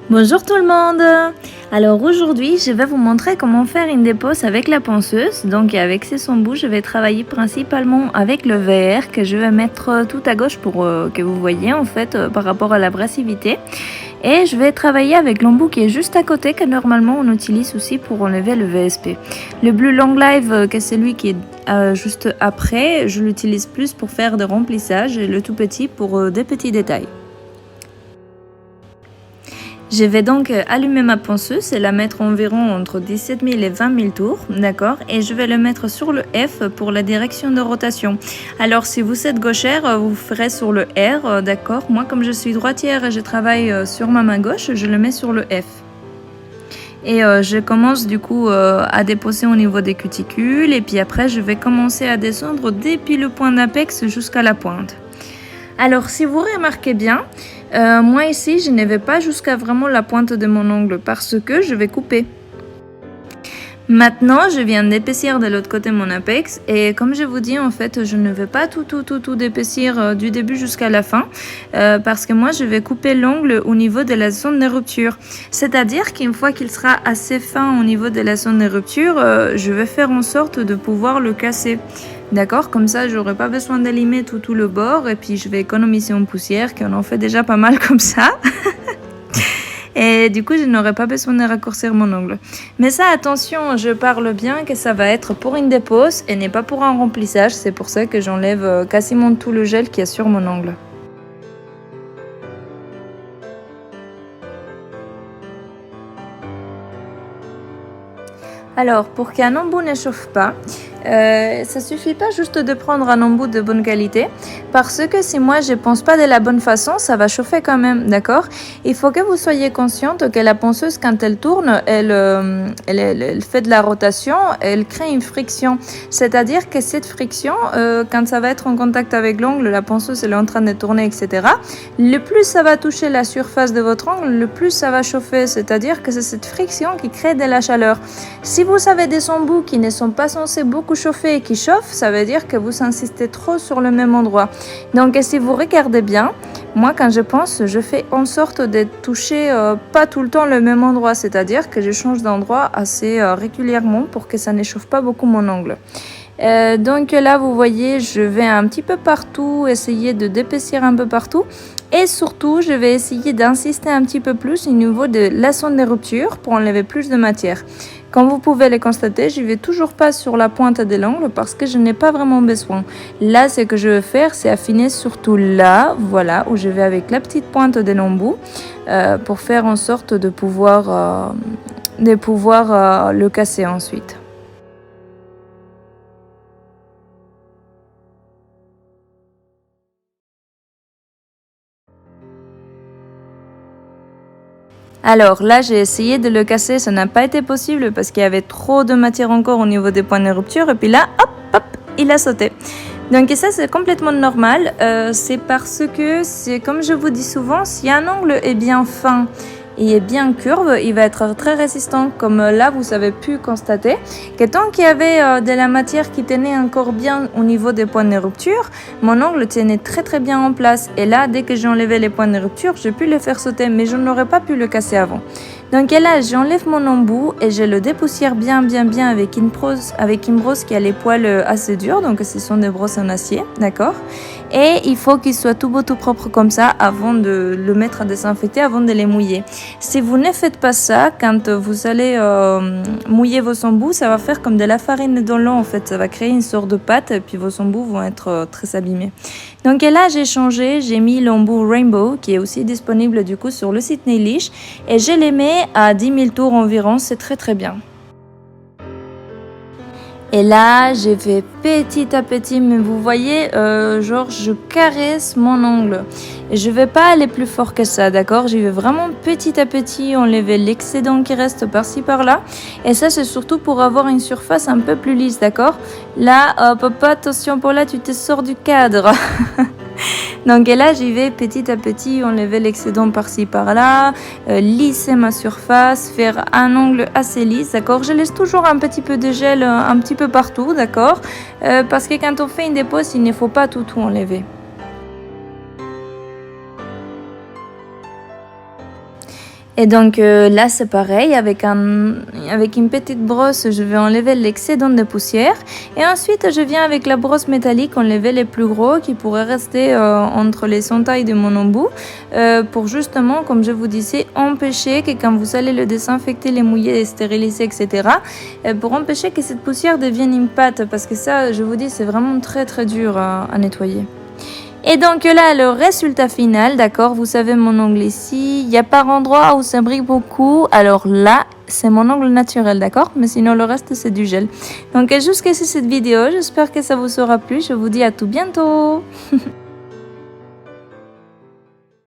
Bonjour tout le monde. Alors aujourd'hui, je vais vous montrer comment faire une dépose avec la ponceuse. Donc avec ces embouts, je vais travailler principalement avec le VR que je vais mettre tout à gauche pour que vous voyez en fait par rapport à l'abrasivité. Et je vais travailler avec l'embout qui est juste à côté que normalement on utilise aussi pour enlever le VSP. Le Blue Long Live, que c'est celui qui est juste après, je l'utilise plus pour faire des remplissages et le tout petit pour des petits détails. Je vais donc allumer ma ponceuse et la mettre environ entre 17 000 et 20 000 tours, d'accord? Et je vais le mettre sur le F pour la direction de rotation. Alors si vous êtes gauchère, vous ferez sur le R, d'accord? Moi comme je suis droitière et je travaille sur ma main gauche, je le mets sur le F. Et je commence du coup à déposer au niveau des cuticules et puis après je vais commencer à descendre depuis le point d'apex jusqu'à la pointe. Alors si vous remarquez bien, moi ici je ne vais pas jusqu'à vraiment la pointe de mon ongle parce que je vais couper. Maintenant je viens d'épaissir de l'autre côté mon apex et comme je vous dis en fait je ne vais pas tout d'épaissir du début jusqu'à la fin parce que moi je vais couper l'ongle au niveau de la zone de rupture. C'est-à-dire qu'une fois qu'il sera assez fin au niveau de la zone de rupture, je vais faire en sorte de pouvoir le casser. D'accord, comme ça j'aurai pas besoin de limer tout le bord et puis je vais économiser en poussière qu'on en fait déjà pas mal comme ça. Et du coup je n'aurai pas besoin de raccourcir mon ongle. Mais ça attention, je parle bien que ça va être pour une dépose et n'est pas pour un remplissage, c'est pour ça que j'enlève quasiment tout le gel qu'il y a sur mon ongle. Alors, pour qu'un embout ne chauffe pas, ça suffit pas juste de prendre un embout de bonne qualité, parce que si moi je pense pas de la bonne façon, ça va chauffer quand même, d'accord? Il faut que vous soyez consciente que la ponceuse, quand elle tourne, elle fait de la rotation, elle crée une friction. C'est-à-dire que cette friction, quand ça va être en contact avec l'ongle, la ponceuse elle est en train de tourner, etc. Le plus ça va toucher la surface de votre ongle, le plus ça va chauffer. C'est-à-dire que c'est cette friction qui crée de la chaleur. Si vous avez des embouts qui ne sont pas censés beaucoup chauffer et qui chauffent, ça veut dire que vous insistez trop sur le même endroit. Donc si vous regardez bien, moi quand je pense, je fais en sorte de toucher pas tout le temps le même endroit, c'est-à-dire que je change d'endroit assez régulièrement pour que ça ne chauffe pas beaucoup mon ongle. Donc là vous voyez, je vais un petit peu partout essayer de d'épaissir un peu partout et surtout je vais essayer d'insister un petit peu plus au niveau de la zone de rupture pour enlever plus de matière. Comme vous pouvez le constater, je vais toujours pas sur la pointe de l'ongle parce que je n'ai pas vraiment besoin. Là, ce que je vais faire, c'est affiner surtout là, voilà, où je vais avec la petite pointe de l'embout pour faire en sorte de pouvoir le casser ensuite. Alors là, j'ai essayé de le casser, ça n'a pas été possible parce qu'il y avait trop de matière encore au niveau des points de rupture. Et puis là, hop, il a sauté. Donc ça, c'est complètement normal. C'est parce que, c'est comme je vous dis souvent, si un angle est bien fin et est bien curve, il va être très résistant. Comme là, vous avez pu constater que tant qu'il y avait de la matière qui tenait encore bien au niveau des points de rupture, mon ongle tenait très bien en place. Et là, dès que j'ai enlevé les points de rupture, j'ai pu le faire sauter, mais je n'aurais pas pu le casser avant. Donc là, j'enlève mon embout et je le dépoussière bien avec une brosse qui a les poils assez durs, donc ce sont des brosses en acier, d'accord? Et il faut qu'il soit tout beau, tout propre comme ça avant de le mettre à désinfecter, avant de les mouiller. Si vous ne faites pas ça, quand vous allez mouiller vos embouts, ça va faire comme de la farine dans l'eau en fait, ça va créer une sorte de pâte et puis vos embouts vont être très abîmés. Donc là, j'ai changé, j'ai mis l'embout Rainbow qui est aussi disponible du coup sur le site Nailish et je les mets à 10 000 tours environ, c'est très bien. Et là, je vais petit à petit, mais vous voyez, genre je caresse mon ongle. Et je vais pas aller plus fort que ça, d'accord? Je vais vraiment petit à petit enlever l'excédent qui reste par-ci par-là. Et ça, c'est surtout pour avoir une surface un peu plus lisse, d'accord? Là, papa, attention Paula, tu te sors du cadre. Donc là, j'y vais petit à petit enlever l'excédent par-ci par-là, lisser ma surface, faire un ongle assez lisse, d'accord? Je laisse toujours un petit peu de gel un petit peu partout, d'accord? Parce que quand on fait une dépose, il ne faut pas tout enlever. Et donc là, c'est pareil, avec une petite brosse, je vais enlever l'excédent de poussière. Et ensuite, je viens avec la brosse métallique enlever les plus gros qui pourraient rester entre les entailles de mon embout pour justement, comme je vous disais, empêcher que quand vous allez le désinfecter, les mouiller, les stériliser, etc., pour empêcher que cette poussière devienne une pâte. Parce que ça, je vous dis, c'est vraiment très très dur à nettoyer. Et donc là, le résultat final, d'accord, vous savez mon ongle ici, il y a par endroit où ça brille beaucoup, alors là, c'est mon ongle naturel, d'accord, mais sinon le reste c'est du gel. Donc jusqu'ici cette vidéo, j'espère que ça vous aura plu, je vous dis à tout bientôt.